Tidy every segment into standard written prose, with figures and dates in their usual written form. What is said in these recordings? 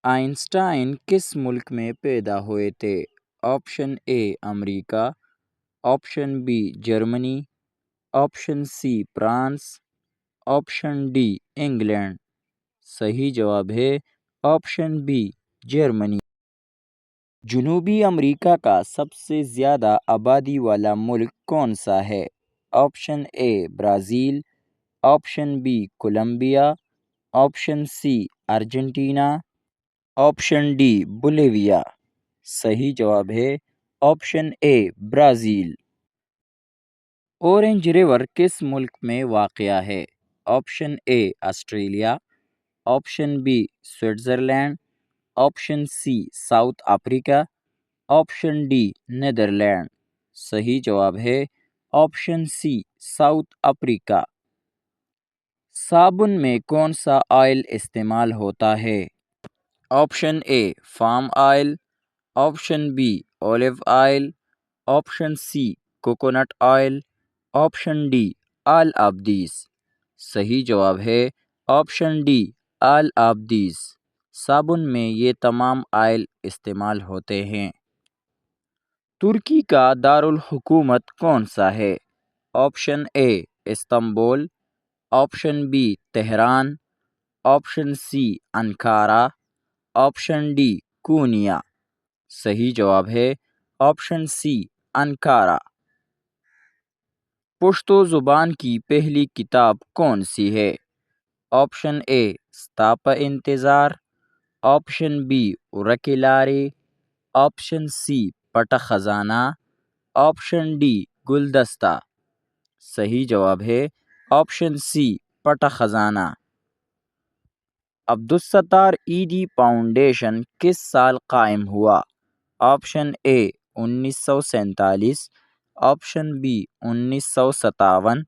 Einstein کس ملک میں پیدا ہوئے تھے؟ آپشن اے امریکہ، option B Germany, option C France, option D England. صحیح جواب ہے آپشن بی جرمنی۔ جنوبی امریکہ کا سب سے زیادہ آبادی والا ملک کون سا ہے؟ Option A Brazil, option B Colombia, option C Argentina, option D Bolivia. صحیح جواب ہے option A Brazil. Orange River کس ملک میں واقع ہے؟ Option A Australia, option B Switzerland, option C South Africa, option D Netherland. صحیح جواب ہے آپشن سی ساؤتھ افریقہ۔ صابن میں کون سا آئل استعمال ہوتا ہے؟ Option A palm oil, option B olive oil, option C coconut oil, option D all of these. صحیح جواب ہے option D all of these. صابن میں یہ تمام آئل استعمال ہوتے ہیں۔ ترکی کا دارالحکومت کون سا ہے؟ Option A Istanbul, option B Tehran, option C Ankara, option D Konya. صحیح جواب ہے آپشن سی انقارہ۔ پشتو زبان کی پہلی کتاب کون سی ہے؟ آپشن اے ستاپا انتظار، آپشن بی ورکیلارے، آپشن سی پٹا خزانہ، آپشن ڈی گلدستہ۔ صحیح جواب ہے آپشن سی پٹا خزانہ۔ عبدالستار ایدی فاؤنڈیشن کس سال قائم ہوا؟ Option A 1947، option B 1957،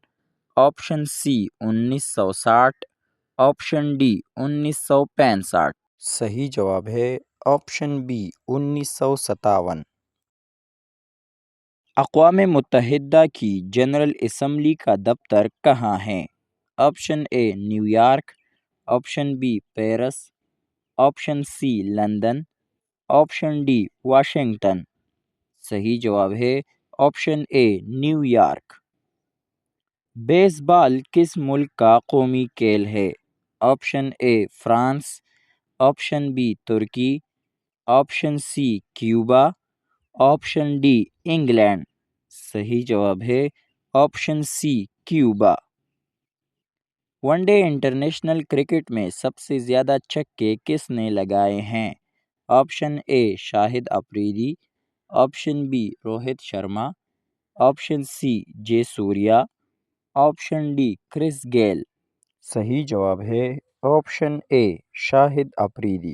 option C 1960، option D 1965۔ صحیح جواب ہے آپشن بی 1957۔ اقوام متحدہ کی جنرل اسمبلی کا دفتر کہاں ہے؟ Option A New York, option B Paris, option C London, option D Washington. صحیح جواب ہے option A New York. Baseball کس ملک کا قومی کھیل ہے؟ Option A France, option B Turkey, option C Cuba, option D England. صحیح جواب ہے option C Cuba. One day international cricket میں سب سے زیادہ چھکے کس نے لگائے ہیں؟ Option A Shahid Afridi, option B Rohit Sharma, option C J Surya, option D کرس گیل۔ صحیح جواب ہے آپشن اے شاہد افریدی۔